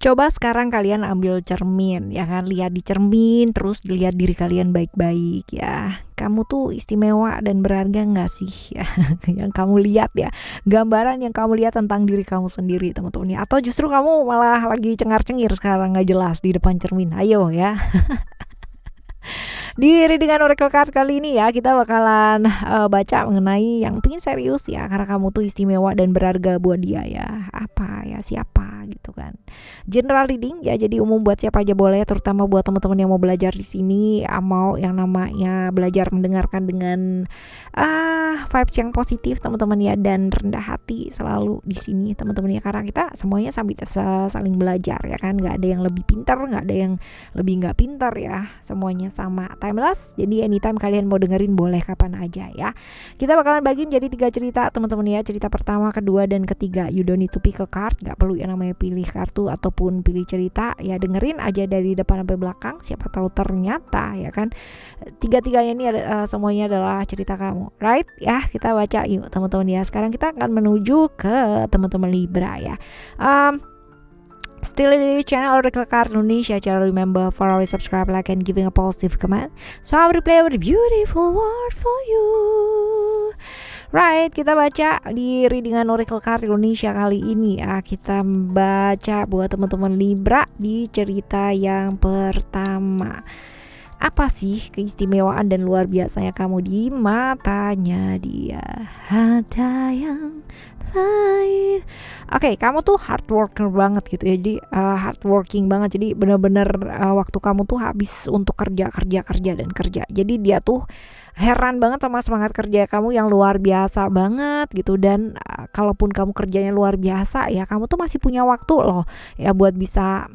Coba sekarang kalian ambil cermin, ya kan? Lihat di cermin, terus lihat diri kalian baik-baik ya. Kamu tuh istimewa dan berharga nggak sih? Ya, yang kamu lihat ya, gambaran yang kamu lihat tentang diri kamu sendiri, teman-teman ya. Atau justru kamu malah lagi cengar-cengir sekarang nggak jelas di depan cermin. Ayo ya. Di Readingan Oracle Card kali ini ya, kita bakalan baca mengenai yang pingin serius ya, karena kamu tuh istimewa dan berharga buat dia ya. Apa ya, siapa gitu kan. General reading ya, jadi umum buat siapa aja boleh, terutama buat teman-teman yang mau belajar di sini, mau yang namanya belajar mendengarkan dengan vibes yang positif teman-teman ya, dan rendah hati selalu di sini teman-teman ya, karena kita semuanya saling belajar ya kan, nggak ada yang lebih pintar, nggak ada yang lebih nggak pintar ya, semuanya sama, timeless. Jadi anytime kalian mau dengerin boleh kapan aja ya. Kita bakalan bagi menjadi 3 cerita teman-teman ya. Cerita pertama, kedua, dan ketiga. You don't need to pick a card, gak perlu yang namanya pilih kartu ataupun pilih cerita ya, dengerin aja dari depan sampai belakang. Siapa tahu ternyata ya kan tiga-tiganya ini semuanya adalah cerita kamu, right ya. Kita baca yuk teman-teman ya. Sekarang kita akan menuju ke teman-teman Libra ya. Still in the channel Oracle Card Indonesia. Jangan remember for always subscribe, like, and giving a positive comment. So I will play with a beautiful word for you. Right, kita baca di Readingan Oracle Card Indonesia kali ini ya. Kita baca buat teman-teman Libra di cerita yang pertama. Apa sih keistimewaan dan luar biasanya kamu di matanya dia? Ada yang lain. Oke, kamu tuh hard worker banget gitu ya. Jadi hardworking banget. Jadi bener-bener waktu kamu tuh habis untuk kerja. Jadi dia tuh heran banget sama semangat kerja kamu yang luar biasa banget gitu. Dan kalaupun kamu kerjanya luar biasa ya, kamu tuh masih punya waktu loh ya buat bisa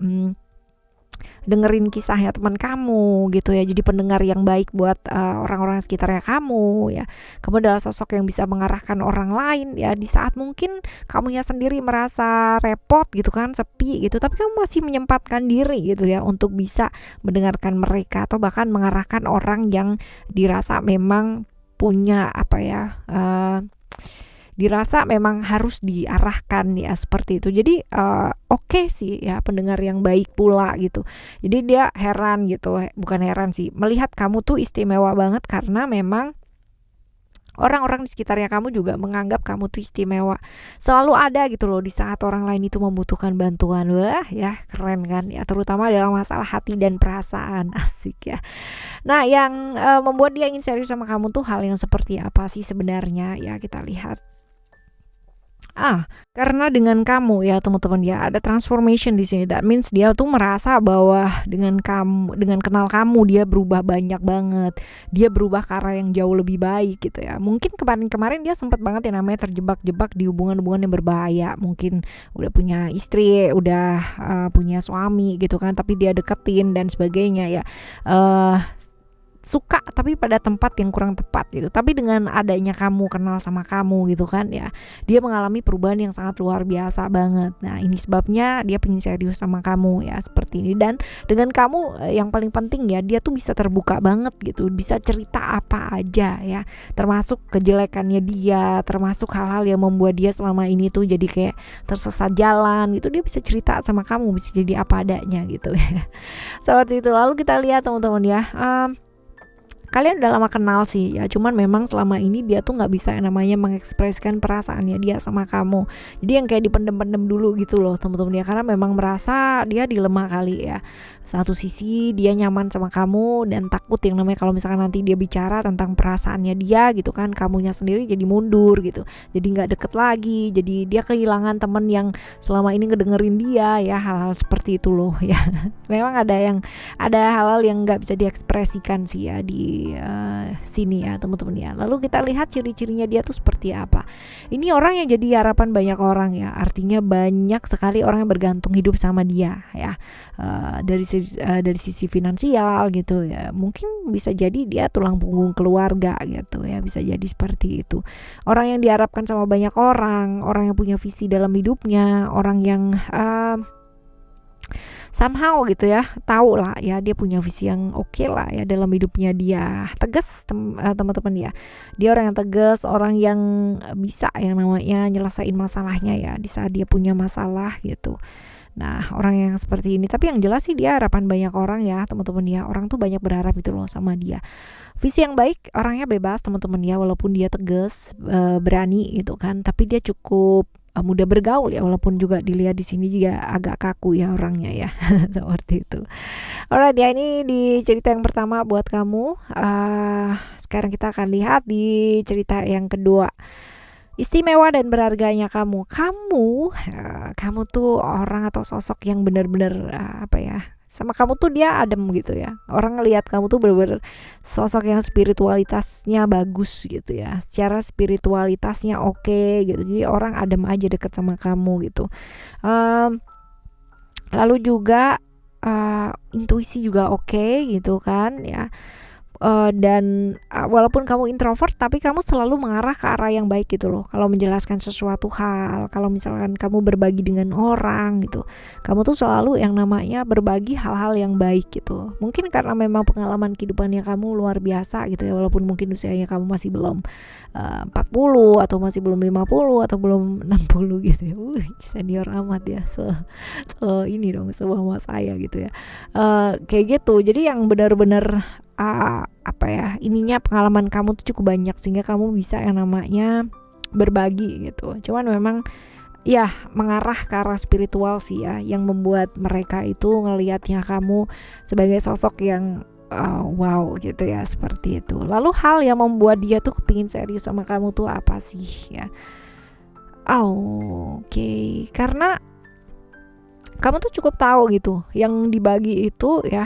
dengerin kisahnya teman kamu gitu ya. Jadi pendengar yang baik buat orang-orang sekitarnya kamu ya. Kamu adalah sosok yang bisa mengarahkan orang lain ya, di saat mungkin kamunya sendiri merasa repot gitu kan, sepi gitu, tapi kamu masih menyempatkan diri gitu ya untuk bisa mendengarkan mereka, atau bahkan mengarahkan orang yang dirasa memang punya apa ya, dirasa memang harus diarahkan ya, seperti itu. Jadi oke sih ya, pendengar yang baik pula gitu. Jadi dia heran gitu, bukan heran sih, melihat kamu tuh istimewa banget karena memang orang-orang di sekitarnya kamu juga menganggap kamu tuh istimewa. Selalu ada gitu loh di saat orang lain itu membutuhkan bantuan. Wah ya, keren kan ya, terutama dalam masalah hati dan perasaan. Asik ya. Nah, yang membuat dia ingin serius sama kamu tuh hal yang seperti apa sih sebenarnya ya, kita lihat. Karena dengan kamu ya teman-teman ya, ada transformation di sini. That means dia tuh merasa bahwa dengan kamu, dengan kenal kamu, dia berubah banyak banget. Dia berubah ke arah yang jauh lebih baik gitu ya. Mungkin kemarin dia sempat banget yang namanya terjebak-jebak di hubungan-hubungan yang berbahaya. Mungkin udah punya istri, udah punya suami gitu kan, tapi dia deketin dan sebagainya ya. Suka tapi pada tempat yang kurang tepat gitu. Tapi dengan adanya kamu, kenal sama kamu gitu kan ya, dia mengalami perubahan yang sangat luar biasa banget. Nah, ini sebabnya dia pengen serius sama kamu ya, seperti ini. Dan dengan kamu yang paling penting ya, dia tuh bisa terbuka banget gitu, bisa cerita apa aja ya, termasuk kejelekannya dia, termasuk hal-hal yang membuat dia selama ini tuh jadi kayak tersesat jalan gitu. Dia bisa cerita sama kamu, bisa jadi apa adanya gitu ya. Seperti itu. Lalu kita lihat teman-teman ya, kalian udah lama kenal sih ya, cuman memang selama ini dia tuh nggak bisa yang namanya mengekspresikan perasaannya dia sama kamu. Jadi yang kayak dipendem-pendem dulu gitu loh teman-teman ya, karena memang merasa dia dilema kali ya. Satu sisi dia nyaman sama kamu dan takut yang namanya kalau misalkan nanti dia bicara tentang perasaannya dia gitu kan, kamunya sendiri jadi mundur gitu, jadi nggak deket lagi, jadi dia kehilangan temen yang selama ini ngedengerin dia ya, hal-hal seperti itu loh ya. Memang ada hal-hal yang nggak bisa diekspresikan sih ya di sini ya teman-teman ya. Lalu kita lihat ciri-cirinya dia tuh seperti apa. Ini orang yang jadi harapan banyak orang ya, artinya banyak sekali orang yang bergantung hidup sama dia ya, dari sisi finansial gitu ya. Mungkin bisa jadi dia tulang punggung keluarga gitu ya, bisa jadi seperti itu. Orang yang diharapkan sama banyak orang yang punya visi dalam hidupnya, orang yang somehow gitu ya, tahu lah ya dia punya visi yang oke lah ya dalam hidupnya. Dia tegas teman-teman ya, dia orang yang tegas, orang yang bisa yang namanya nyelesain masalahnya ya di saat dia punya masalah gitu. Nah, orang yang seperti ini, tapi yang jelas sih dia harapan banyak orang ya teman-teman ya. Orang tuh banyak berharap itu loh sama dia. Visi yang baik, orangnya bebas teman-teman ya, walaupun dia tegas, berani gitu kan, tapi dia cukup mudah bergaul ya, walaupun juga dilihat di sini juga agak kaku ya orangnya ya. Seperti itu. Alright ya, ini di cerita yang pertama buat kamu. Sekarang kita akan lihat di cerita yang kedua. Istimewa dan berharganya kamu. Kamu tuh orang atau sosok yang benar-benar apa ya? Sama kamu tuh dia adem gitu ya. Orang ngelihat kamu tuh benar-benar sosok yang spiritualitasnya bagus gitu ya. Secara spiritualitasnya oke gitu. Jadi orang adem aja deket sama kamu gitu. Lalu juga intuisi juga oke gitu kan ya. Dan walaupun kamu introvert tapi kamu selalu mengarah ke arah yang baik gitu loh. Kalau menjelaskan sesuatu hal, kalau misalkan kamu berbagi dengan orang gitu, kamu tuh selalu yang namanya berbagi hal-hal yang baik gitu. Mungkin karena memang pengalaman kehidupannya kamu luar biasa gitu ya, walaupun mungkin usianya kamu masih belum 40 atau masih belum 50 atau belum 60 gitu ya. Senior amat ya. Ini dong sama saya gitu ya. Kayak gitu. Jadi yang benar-benar apa ya, ininya pengalaman kamu tuh cukup banyak sehingga kamu bisa yang namanya berbagi gitu. Cuman memang ya mengarah ke arah spiritual sih ya, yang membuat mereka itu ngelihatnya kamu sebagai sosok yang wow gitu ya, seperti itu. Lalu hal yang membuat dia tuh kepingin serius sama kamu tuh apa sih ya? Oke. Karena kamu tuh cukup tahu gitu yang dibagi itu ya,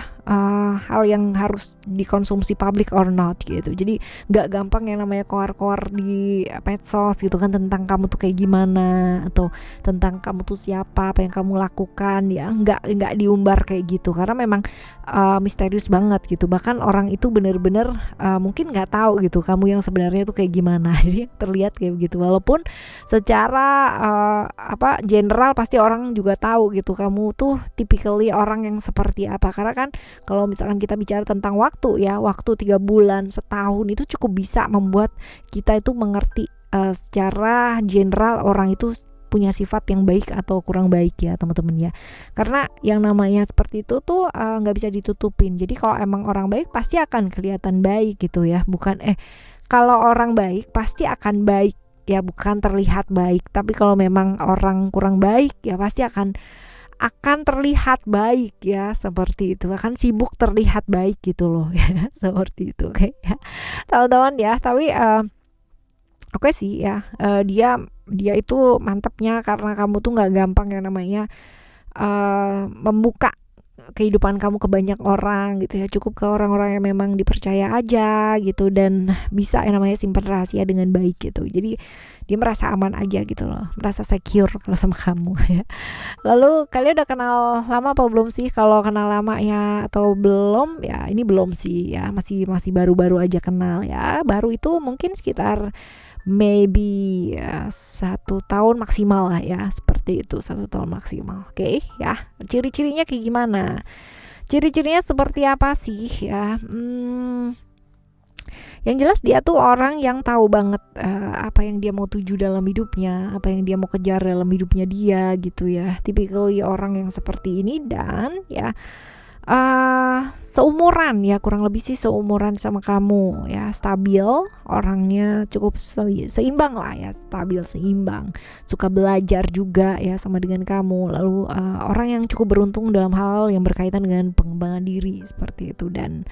hal yang harus dikonsumsi public or not gitu. Jadi nggak gampang yang namanya koar-koar di medsos gitu kan, tentang kamu tuh kayak gimana atau tentang kamu tuh siapa, apa yang kamu lakukan ya, nggak diumbar kayak gitu karena memang misterius banget gitu. Bahkan orang itu bener-bener mungkin nggak tahu gitu kamu yang sebenarnya tuh kayak gimana. Jadi terlihat kayak begitu, walaupun secara general pasti orang juga tahu gitu kamu tuh typically orang yang seperti apa. Karena kan kalau misalkan kita bicara tentang waktu ya, waktu 3 bulan, setahun itu cukup bisa membuat kita itu mengerti secara general orang itu punya sifat yang baik atau kurang baik ya teman-teman ya. Karena yang namanya seperti itu tuh nggak bisa ditutupin. Jadi kalau emang orang baik pasti akan kelihatan baik gitu ya. Bukan kalau orang baik pasti akan baik ya, bukan terlihat baik. Tapi kalau memang orang kurang baik ya pasti akan terlihat baik ya, seperti itu. Akan sibuk terlihat baik gitu loh ya, seperti itu kayak ya teman-teman ya. Tapi oke sih ya, dia itu mantapnya karena kamu tuh nggak gampang yang namanya membuka kehidupan kamu ke banyak orang gitu ya. Cukup ke orang-orang yang memang dipercaya aja gitu, dan bisa yang namanya simpan rahasia dengan baik gitu. Jadi dia merasa aman aja gitu loh, merasa secure kalau sama kamu ya. Lalu kalian udah kenal lama apa belum sih? Kalau kenal lama ya atau belum ya, ini belum sih ya, masih baru-baru aja kenal ya. Baru itu mungkin sekitar maybe 1 tahun maksimal lah ya, seperti itu, 1 tahun maksimal. Oke ya. Ciri-cirinya kayak gimana? Ciri-cirinya seperti apa sih ya? Yang jelas dia tuh orang yang tahu banget apa yang dia mau tuju dalam hidupnya, apa yang dia mau kejar dalam hidupnya dia gitu ya. Typically orang yang seperti ini, dan ya seumuran ya, kurang lebih sih seumuran sama kamu ya, stabil orangnya, cukup seimbang lah ya, stabil seimbang, suka belajar juga ya sama dengan kamu. Lalu orang yang cukup beruntung dalam hal yang berkaitan dengan pengembangan diri seperti itu, dan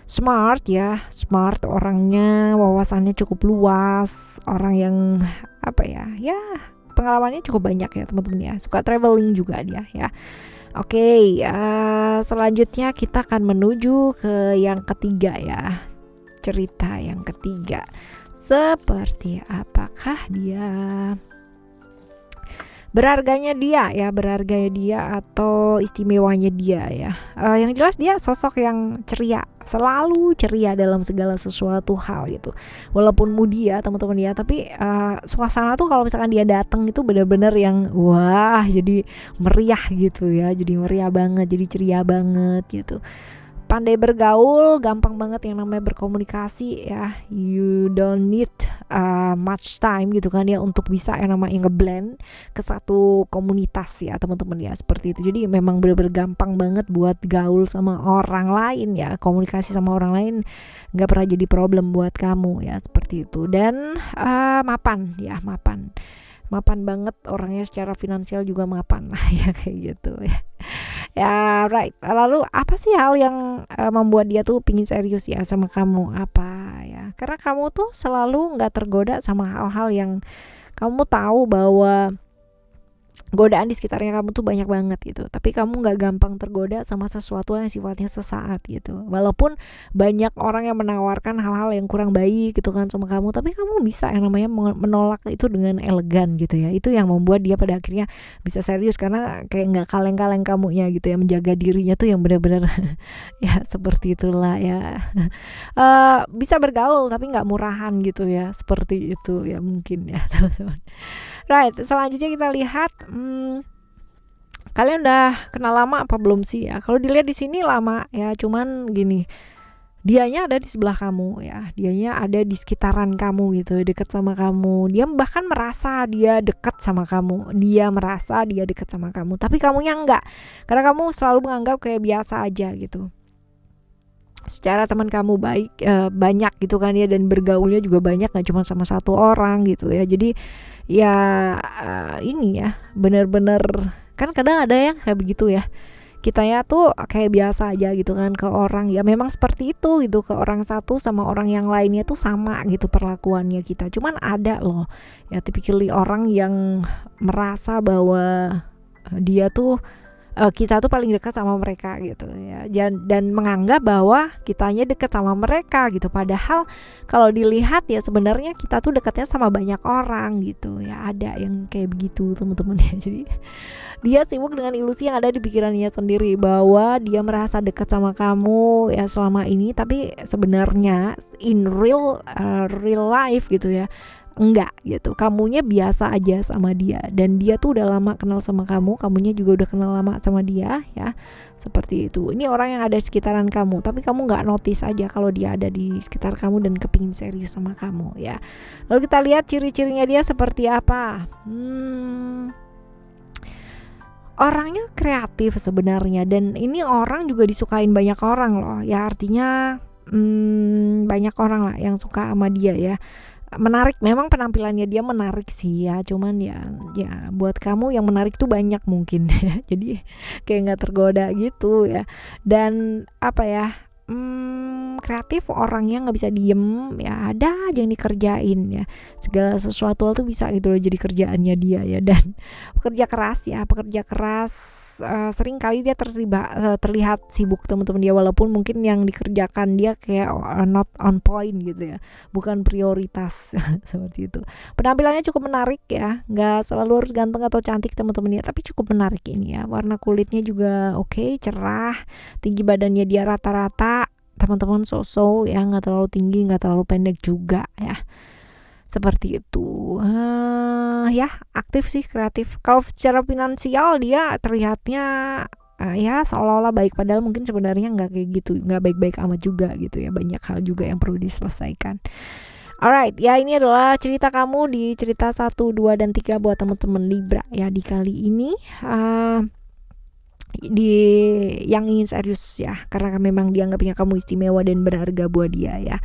smart ya, smart orangnya, wawasannya cukup luas, orang yang apa ya pengalamannya cukup banyak ya teman-teman ya, suka traveling juga dia ya. Oke, selanjutnya kita akan menuju ke yang ketiga ya. Cerita yang ketiga, seperti apakah dia? Berharganya dia atau istimewanya dia ya. Yang jelas dia sosok yang ceria, selalu ceria dalam segala sesuatu hal gitu. Walaupun moody ya teman-teman ya, tapi suasana tuh kalau misalkan dia datang itu benar-benar yang wah, jadi meriah gitu ya, jadi meriah banget, jadi ceria banget gitu. pandai bergaul, gampang banget yang namanya berkomunikasi ya. You don't need much time gitu kan ya untuk bisa yang namanya ngeblend ke satu komunitas ya teman-teman ya, seperti itu. Jadi memang bener-bener gampang banget buat gaul sama orang lain ya, komunikasi sama orang lain nggak pernah jadi problem buat kamu ya, seperti itu. Dan mapan ya, mapan banget orangnya, secara finansial juga mapan lah ya, kayak gitu ya. Ya right. Lalu apa sih hal yang membuat dia tuh pingin serius ya sama kamu? Apa ya? Karena kamu tuh selalu nggak tergoda sama hal-hal yang kamu tahu bahwa godaan di sekitarnya kamu tuh banyak banget gitu, tapi kamu nggak gampang tergoda sama sesuatu yang sifatnya sesaat gitu. Walaupun banyak orang yang menawarkan hal-hal yang kurang baik gitu kan sama kamu, tapi kamu bisa yang namanya menolak itu dengan elegan gitu ya. Itu yang membuat dia pada akhirnya bisa serius, karena kayak nggak kaleng-kaleng kamunya gitu ya, menjaga dirinya tuh yang benar-benar ya seperti itulah ya. Bisa bergaul tapi nggak murahan gitu ya, seperti itu ya mungkin ya teman-teman. Right, selanjutnya kita lihat, kalian udah kenal lama apa belum sih ya? Kalau dilihat di sini lama ya, cuman gini, dianya ada di sebelah kamu ya, dianya ada di sekitaran kamu gitu, dekat sama kamu. Dia bahkan merasa dia dekat sama kamu, dia merasa dia dekat sama kamu, tapi kamunya enggak, karena kamu selalu menganggap kayak biasa aja gitu. Secara teman kamu baik banyak gitu kan ya, dan bergaulnya juga banyak, gak cuma sama satu orang gitu ya. Jadi ya ini ya bener-bener, kan kadang ada yang kayak begitu ya, kita ya tuh kayak biasa aja gitu kan ke orang, ya memang seperti itu gitu, ke orang satu sama orang yang lainnya tuh sama gitu perlakuannya kita. Cuman ada loh ya typically orang yang merasa bahwa dia tuh kita tuh paling dekat sama mereka gitu ya, dan menganggap bahwa kitanya dekat sama mereka gitu, padahal kalau dilihat ya sebenarnya kita tuh dekatnya sama banyak orang gitu ya. Ada yang kayak begitu teman-teman ya. Jadi dia sibuk dengan ilusi yang ada di pikirannya sendiri bahwa dia merasa dekat sama kamu ya selama ini, tapi sebenarnya in real life gitu ya enggak gitu, kamunya biasa aja sama dia, dan dia tuh udah lama kenal sama kamu, kamunya juga udah kenal lama sama dia ya, seperti itu. Ini orang yang ada di sekitaran kamu, tapi kamu nggak notice aja kalau dia ada di sekitar kamu dan kepingin serius sama kamu ya. Lalu kita lihat ciri-cirinya dia seperti apa. Orangnya kreatif sebenarnya, dan ini orang juga disukain banyak orang loh ya, artinya banyak orang lah yang suka sama dia ya. Menarik, memang penampilannya dia menarik sih ya, cuman ya buat kamu yang menarik tuh banyak mungkin ya. Jadi kayak nggak tergoda gitu ya. Dan apa ya, kreatif, orangnya nggak bisa diem ya, ada aja yang dikerjain ya, segala sesuatu tuh bisa gitu loh jadi kerjaannya dia ya. Dan pekerja keras sering kali dia terlihat sibuk teman-teman dia, walaupun mungkin yang dikerjakan dia kayak not on point gitu ya, bukan prioritas seperti itu. Penampilannya cukup menarik ya, nggak selalu harus ganteng atau cantik teman-teman ya, tapi cukup menarik ini ya. Warna kulitnya juga oke, cerah. Tinggi badannya dia rata-rata teman-teman, so ya, nggak terlalu tinggi nggak terlalu pendek juga ya, seperti itu. Ya aktif sih, kreatif. Kalau secara finansial dia terlihatnya ya seolah-olah baik, padahal mungkin sebenarnya nggak kayak gitu, nggak baik-baik amat juga gitu ya, banyak hal juga yang perlu diselesaikan. Alright, ya ini adalah cerita kamu di cerita 1, 2, dan 3 buat teman-teman Libra ya di kali ini. Di yang ingin serius ya, karena memang dianggapnya kamu istimewa dan berharga buat dia ya.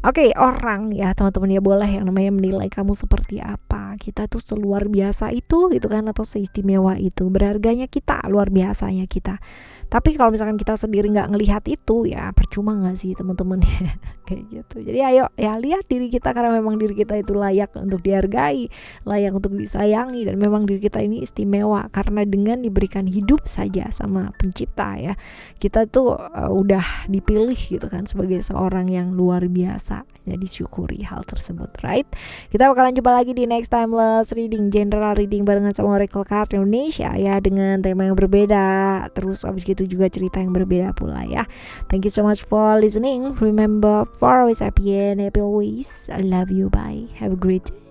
Oke, orang ya teman-teman ya, boleh yang namanya menilai kamu seperti apa. Kita tuh seluar biasa itu gitu kan, atau seistimewa itu, berharganya kita, luar biasanya kita. Tapi kalau misalkan kita sendiri nggak ngelihat itu ya percuma nggak sih teman-teman ya, kayak gitu. Jadi ayo ya lihat diri kita, karena memang diri kita itu layak untuk dihargai, layak untuk disayangi, dan memang diri kita ini istimewa karena dengan diberikan hidup saja sama pencipta ya, kita tuh udah dipilih gitu kan sebagai seorang yang luar biasa. Jadi syukuri hal tersebut, right? Kita bakalan jumpa lagi di next timeless reading, general reading barengan sama Oracle Card Indonesia ya, dengan tema yang berbeda, terus abis gitu juga cerita yang berbeda pula ya. Thank you so much for listening. Remember, for always happy and happy always. I love you. Bye. Have a great day.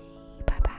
Bye bye.